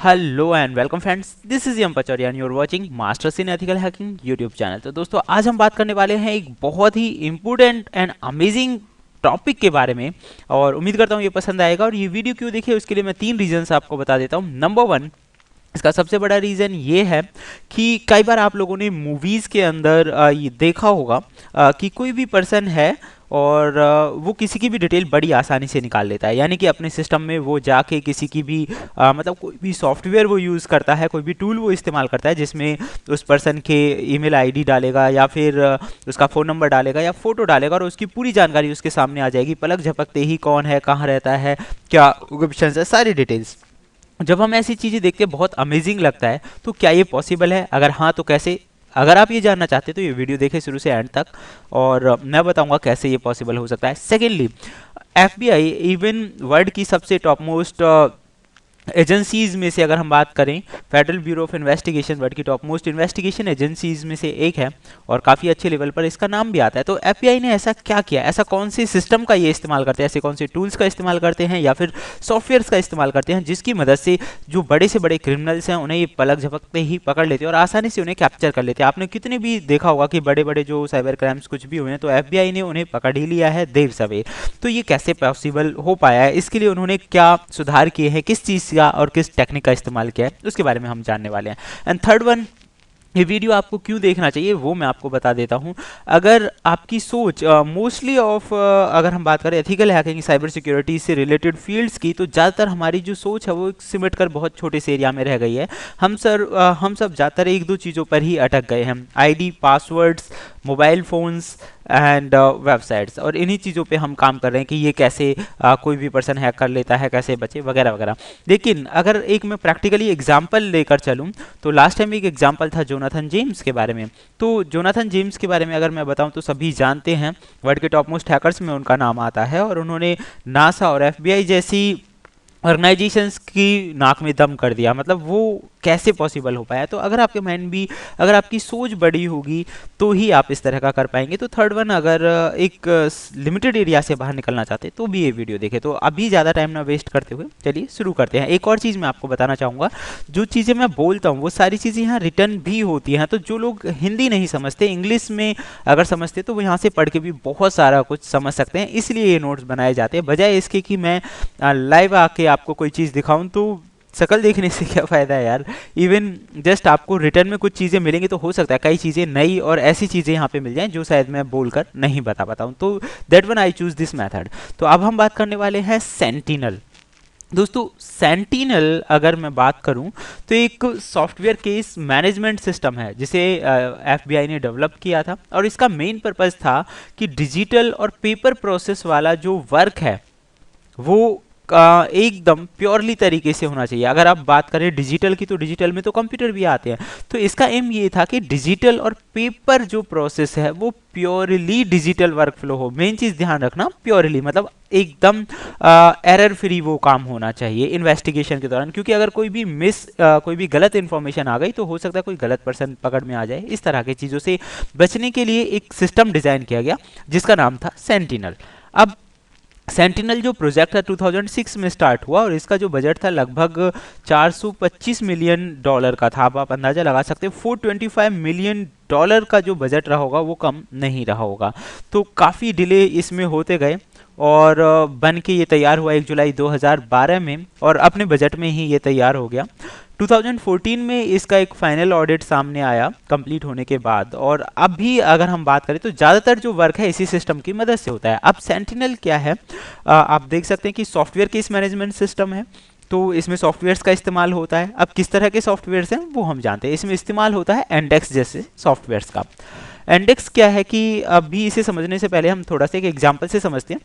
Hello and welcome friends, this is Yam Pachauria and you are watching masters in ethical hacking YouTube channel. तो दोस्तों, आज हम बात करने वाले हैं एक बहुत ही इम्पोर्टेंट एंड अमेजिंग टॉपिक के बारे में और उम्मीद करता हूँ ये पसंद आएगा। और ये वीडियो क्यों देखिए उसके लिए मैं 3 रीजंस आपको बता देता हूँ। नंबर 1, इसका सबसे बड़ा रीज़न ये है कि कई बार आप लोगों ने मूवीज़ के अंदर ये देखा होगा कि कोई भी पर्सन है और वो किसी की भी डिटेल बड़ी आसानी से निकाल लेता है। यानी कि अपने सिस्टम में वो जाके किसी की भी मतलब कोई भी सॉफ्टवेयर वो यूज़ करता है, कोई भी टूल वो इस्तेमाल करता है जिसमें उस पर्सन के ईमेल आईडी डालेगा या फिर उसका फ़ोन नंबर डालेगा या फ़ोटो डालेगा और उसकी पूरी जानकारी उसके सामने आ जाएगी पलक झपकते ही। कौन है, कहाँ रहता है, क्या ऑप्शंस है, सारी डिटेल्स। जब हम ऐसी चीज़ें देखते हैं बहुत अमेजिंग लगता है। तो क्या ये पॉसिबल है? अगर हाँ तो कैसे? अगर आप ये जानना चाहते हैं तो ये वीडियो देखें शुरू से एंड तक और मैं बताऊंगा कैसे ये पॉसिबल हो सकता है। सेकेंडली, एफबीआई इवन वर्ल्ड की सबसे टॉप मोस्ट एजेंसीज में से अगर हम बात करें, federal bureau of investigation world की टॉप मोस्ट इन्वेस्टिगेशन एजेंसीज में से एक है और काफ़ी अच्छे लेवल पर इसका नाम भी आता है। तो एफबीआई ने ऐसा क्या किया, ऐसा कौन से सिस्टम का ये इस्तेमाल करते हैं, ऐसे कौन से टूल्स का इस्तेमाल करते हैं या फिर सॉफ्टवेयर्स का इस्तेमाल करते हैं जिसकी मदद से जो बड़े से बड़े क्रिमिनल्स हैं उन्हें ये पलक झपकते ही पकड़ लेते हैं और आसानी से उन्हें कैप्चर कर लेते हैं। आपने कितने भी देखा होगा कि बड़े बड़े जो साइबर क्राइम्स कुछ भी हुए हैं तो एफबीआई ने उन्हें पकड़ ही लिया है देर सवेर। तो ये कैसे पॉसिबल हो पाया है, इसके लिए उन्होंने क्या सुधार किए हैं, किस चीज़ का और किस टेक्निक का इस्तेमाल किया है, उसके बारे में हम जानने वाले हैं। एंड थर्ड वन, ये वीडियो आपको क्यों देखना चाहिए वो मैं आपको बता देता हूं। अगर आपकी सोच मोस्टली ऑफ अगर हम बात करें एथिकल हैकिंग, साइबर सिक्योरिटी से रिलेटेड फील्ड्स की, तो ज़्यादातर हमारी जो सोच है वो सिमट कर बहुत छोटे से एरिया में रह गई है। हम सब ज़्यादातर एक दो चीज़ों पर ही अटक गए हैं, ID, passwords, mobile phones and websites, और इन्हीं चीज़ों पे हम काम कर रहे हैं कि ये कैसे कोई भी पर्सन हैक कर लेता है, कैसे बचे, वगैरह वगैरह। लेकिन अगर एक मैं प्रैक्टिकली एग्जांपल लेकर चलूँ तो लास्ट टाइम एक एग्जांपल था जोनाथन जेम्स के बारे में। तो जोनाथन जेम्स के बारे में अगर मैं बताऊं तो सभी जानते हैं, वर्ल्ड के टॉप मोस्ट हैकर्स में उनका नाम आता है और उन्होंने नासा और एफबीआई जैसी ऑर्गेनाइजेशंस की नाक में दम कर दिया। मतलब वो कैसे पॉसिबल हो पाया? तो अगर आपके माइंड भी, अगर आपकी सोच बड़ी होगी तो ही आप इस तरह का कर पाएंगे। तो थर्ड वन, अगर एक लिमिटेड एरिया से बाहर निकलना चाहते तो भी ये वीडियो देखें। तो अभी ज़्यादा टाइम ना वेस्ट करते हुए चलिए शुरू करते हैं। एक और चीज़ मैं आपको बताना चाहूँगा, जो चीज़ें मैं बोलता हूँ वो सारी चीज़ें यहाँ रिटर्न भी होती हैं। तो जो लोग हिंदी नहीं समझते, इंग्लिश में अगर समझते तो वो यहाँ से पढ़ के भी बहुत सारा कुछ समझ सकते हैं। इसलिए ये नोट्स बनाए जाते हैं, बजाय इसके कि मैं लाइव आके आपको कोई चीज़ दिखाऊं। तो शकल देखने से क्या फ़ायदा है यार। इवन जस्ट आपको रिटर्न में कुछ चीज़ें मिलेंगी तो हो सकता है कई चीज़ें नई और ऐसी चीज़ें यहाँ पे मिल जाएं जो शायद मैं बोलकर नहीं बता पाता हूँ। तो that one I choose this method. तो अब हम बात करने वाले हैं सेंटिनल। दोस्तों, सेंटिनल अगर मैं बात करूं तो एक सॉफ्टवेयर केस मैनेजमेंट सिस्टम है जिसे एफबीआई ने डेवलप किया था और इसका मेन पर्पज़ था कि डिजिटल और पेपर प्रोसेस वाला जो वर्क है वो एकदम प्योरली तरीके से होना चाहिए। अगर आप बात करें डिजिटल की तो डिजिटल में तो कंप्यूटर भी आते हैं। तो इसका एम ये था कि डिजिटल और पेपर जो प्रोसेस है वो प्योरली डिजिटल वर्क फ्लो हो। मेन चीज़ ध्यान रखना, प्योरली मतलब एकदम एरर फ्री वो काम होना चाहिए इन्वेस्टिगेशन के दौरान। क्योंकि अगर कोई भी गलत इन्फॉर्मेशन आ गई तो हो सकता है कोई गलत पर्सन पकड़ में आ जाए। इस तरह की चीज़ों से बचने के लिए एक सिस्टम डिज़ाइन किया गया जिसका नाम था सेंटिनल। अब सेंटिनल जो प्रोजेक्ट था 2006 में स्टार्ट हुआ और इसका जो बजट था लगभग 425 मिलियन डॉलर का था। अब आप अंदाज़ा लगा सकते हैं 425 मिलियन डॉलर का जो बजट रहा होगा वो कम नहीं रहा होगा। तो काफ़ी डिले इसमें होते गए और बन के ये तैयार हुआ 1 जुलाई 2012 में और अपने बजट में ही ये तैयार हो गया। 2014 में इसका एक फाइनल ऑडिट सामने आया कंप्लीट होने के बाद। और अभी अगर हम बात करें तो ज़्यादातर जो वर्क है इसी सिस्टम की मदद से होता है। अब सेंटिनल क्या है, आप देख सकते हैं कि सॉफ्टवेयर केस मैनेजमेंट सिस्टम है। तो इसमें सॉफ्टवेयर्स का इस्तेमाल होता है। अब किस तरह के सॉफ्टवेयर्स हैं वो हम जानते हैं। इसमें इस्तेमाल होता है एंडेक्स जैसे सॉफ्टवेयर्स का। एंडेक्स क्या है कि अभी इसे समझने से पहले हम थोड़ा सा एक एग्जाम्पल से समझते हैं।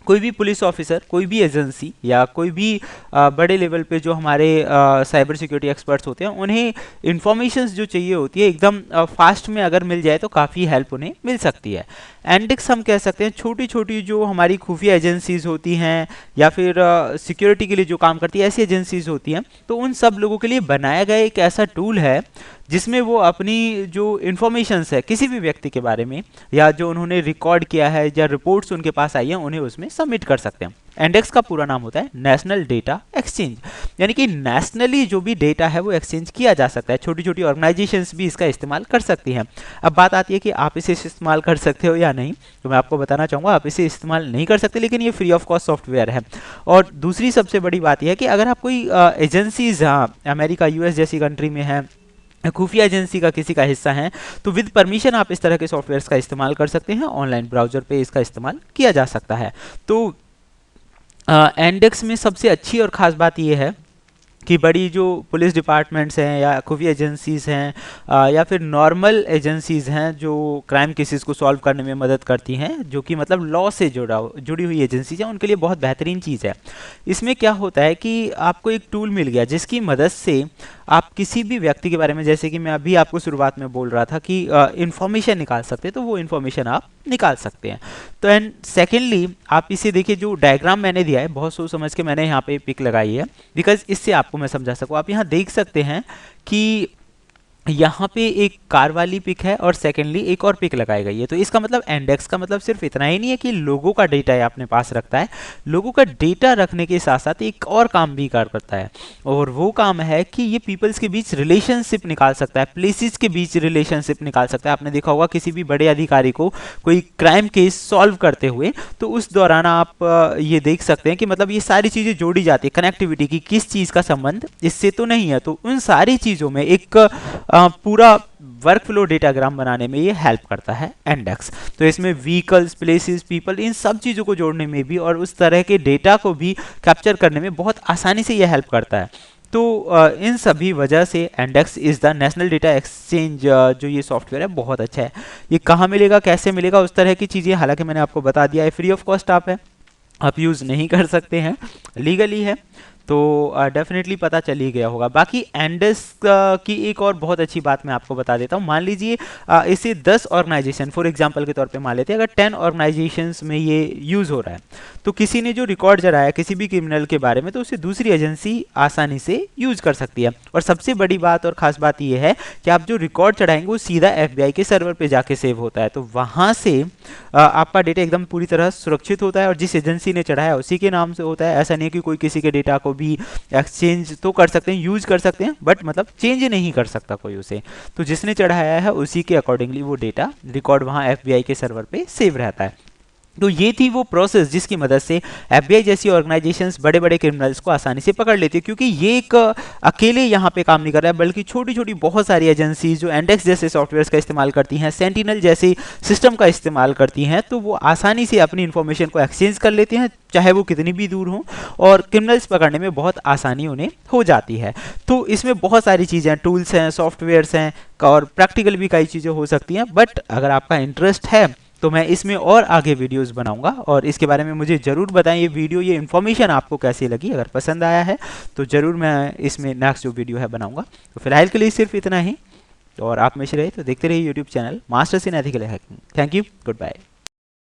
कोई भी पुलिस ऑफिसर, कोई भी एजेंसी या कोई भी बड़े लेवल पे जो हमारे साइबर सिक्योरिटी एक्सपर्ट्स होते हैं उन्हें इंफॉर्मेशंस जो चाहिए होती है एकदम फास्ट में अगर मिल जाए तो काफ़ी हेल्प उन्हें मिल सकती है। एंडेक्स हम कह सकते हैं छोटी छोटी जो हमारी खुफिया एजेंसीज होती हैं या फिर सिक्योरिटी के लिए जो काम करती है ऐसी एजेंसीज होती हैं, तो उन सब लोगों के लिए बनाया गया एक ऐसा टूल है जिसमें वो अपनी जो इन्फॉर्मेशंस है किसी भी व्यक्ति के बारे में या जो उन्होंने रिकॉर्ड किया है या रिपोर्ट्स उनके पास आई हैं उन्हें उसमें सबमिट कर सकते हैं। इंडेक्स का पूरा नाम होता है नेशनल डेटा एक्सचेंज, यानी कि नेशनली जो भी डेटा है वो एक्सचेंज किया जा सकता है। छोटी छोटी ऑर्गेनाइजेशंस भी इसका इस्तेमाल कर सकती हैं। अब बात आती है कि आप इसे इस्तेमाल कर सकते हो या नहीं, तो मैं आपको बताना चाहूँगा आप इसे इस्तेमाल नहीं कर सकते, लेकिन ये फ्री ऑफ कॉस्ट सॉफ्टवेयर है। और दूसरी सबसे बड़ी बात यह है कि अगर आप कोई एजेंसीज अमेरिका यूएस जैसी कंट्री में है, खुफिया एजेंसी का किसी का हिस्सा है, तो विद परमिशन आप इस तरह के सॉफ्टवेयर्स का इस्तेमाल कर सकते हैं। ऑनलाइन ब्राउजर पे इसका इस्तेमाल किया जा सकता है। तो इंडेक्स में सबसे अच्छी और ख़ास बात यह है कि बड़ी जो पुलिस डिपार्टमेंट्स हैं या खुफिया एजेंसीज़ हैं या फिर नॉर्मल एजेंसीज़ हैं जो क्राइम केसेस को सॉल्व करने में मदद करती हैं, जो कि मतलब लॉ से जुड़ी हुई एजेंसीज हैं, उनके लिए बहुत बेहतरीन चीज़ है। इसमें क्या होता है कि आपको एक टूल मिल गया जिसकी मदद से आप किसी भी व्यक्ति के बारे में, जैसे कि मैं अभी आपको शुरुआत में बोल रहा था कि इन्फॉर्मेशन निकाल सकते हैं, तो वो इन्फॉर्मेशन आप निकाल सकते हैं। तो एंड सेकेंडली आप इसे देखिए, जो डायग्राम मैंने दिया है बहुत सोच समझ के मैंने यहाँ पे पिक लगाई है, बिकॉज इससे आपको मैं समझा सकूँ। आप यहाँ देख सकते हैं कि यहाँ पे एक कार वाली पिक है और सेकेंडली एक और पिक लगाई गई है। तो इसका मतलब इंडेक्स का मतलब सिर्फ इतना ही नहीं है कि लोगों का डेटा है अपने पास रखता है, लोगों का डेटा रखने के साथ साथ एक और काम भी करता है, और वो काम है कि ये पीपल्स के बीच रिलेशनशिप निकाल सकता है, प्लेसेस के बीच रिलेशनशिप निकाल सकता है। आपने देखा होगा किसी भी बड़े अधिकारी को कोई क्राइम केस सॉल्व करते हुए, तो उस दौरान आप ये देख सकते हैं कि मतलब ये सारी चीज़ें जोड़ी जाती है, कनेक्टिविटी की किस चीज़ का संबंध इससे तो नहीं है। तो उन सारी चीज़ों में एक पूरा वर्क फ्लो डेटाग्राम बनाने में ये हेल्प करता है इंडेक्स। तो इसमें व्हीकल्स, प्लेसेस, पीपल, इन सब चीज़ों को जोड़ने में भी और उस तरह के डेटा को भी कैप्चर करने में बहुत आसानी से ये हेल्प करता है। तो इन सभी वजह से index is the national data exchange जो ये सॉफ्टवेयर है बहुत अच्छा है। ये कहाँ मिलेगा, कैसे मिलेगा, उस तरह की चीज़ें हालांकि मैंने आपको बता दिया है। फ्री ऑफ कॉस्ट आप यूज़ नहीं कर सकते हैं, लीगली है, तो डेफिनेटली पता चल ही गया होगा। बाकी इंडेक्स की एक और बहुत अच्छी बात मैं आपको बता देता हूँ। मान लीजिए इसे 10 ऑर्गेनाइजेशन, फॉर एग्जांपल के तौर पे मान लेते हैं, अगर 10 ऑर्गेनाइजेशंस में ये यूज़ हो रहा है, तो किसी ने जो रिकॉर्ड चढ़ाया किसी भी क्रिमिनल के बारे में, तो उसे दूसरी एजेंसी आसानी से यूज़ कर सकती है। और सबसे बड़ी बात और ख़ास बात ये है कि आप जो रिकॉर्ड चढ़ाएंगे वो सीधा FBI के सर्वर पर जाके सेव होता है, तो वहाँ से आपका डेटा एकदम पूरी तरह सुरक्षित होता है और जिस एजेंसी ने चढ़ाया उसी के नाम से होता है। ऐसा नहीं है कि कोई किसी के डेटा को भी एक्सचेंज तो कर सकते हैं, यूज कर सकते हैं, बट मतलब चेंज नहीं कर सकता कोई उसे। तो जिसने चढ़ाया है उसी के अकॉर्डिंगली वो डेटा रिकॉर्ड वहाँ FBI के सर्वर पे सेव रहता है। तो ये थी वो प्रोसेस जिसकी मदद से FBI जैसी ऑर्गेनाइजेशंस बड़े बड़े क्रिमिनल्स को आसानी से पकड़ लेती है, क्योंकि ये एक अकेले यहाँ पे काम नहीं कर रहा है, बल्कि छोटी छोटी बहुत सारी एजेंसीज जो इंडेक्स जैसे सॉफ्टवेयर्स का इस्तेमाल करती हैं, सेंटिनल जैसे सिस्टम का इस्तेमाल करती हैं, तो वो आसानी से अपनी इन्फॉर्मेशन को एक्सचेंज कर लेते हैं, चाहे वो कितनी भी दूर हों, और क्रिमिनल्स पकड़ने में बहुत आसानी उन्हें हो जाती है। तो इसमें बहुत सारी चीज़ें, टूल्स हैं, सॉफ्टवेयर्स हैं, और प्रैक्टिकल भी कई चीज़ें हो सकती हैं। बट अगर आपका इंटरेस्ट है तो मैं इसमें और आगे वीडियोस बनाऊंगा, और इसके बारे में मुझे ज़रूर बताएं ये वीडियो, ये इन्फॉर्मेशन आपको कैसी लगी। अगर पसंद आया है तो ज़रूर मैं इसमें नेक्स्ट जो वीडियो है बनाऊंगा। तो फिलहाल के लिए सिर्फ इतना ही, और आप में से रहे तो देखते रहिए YouTube channel masters in ethical hacking. Thank you, good bye.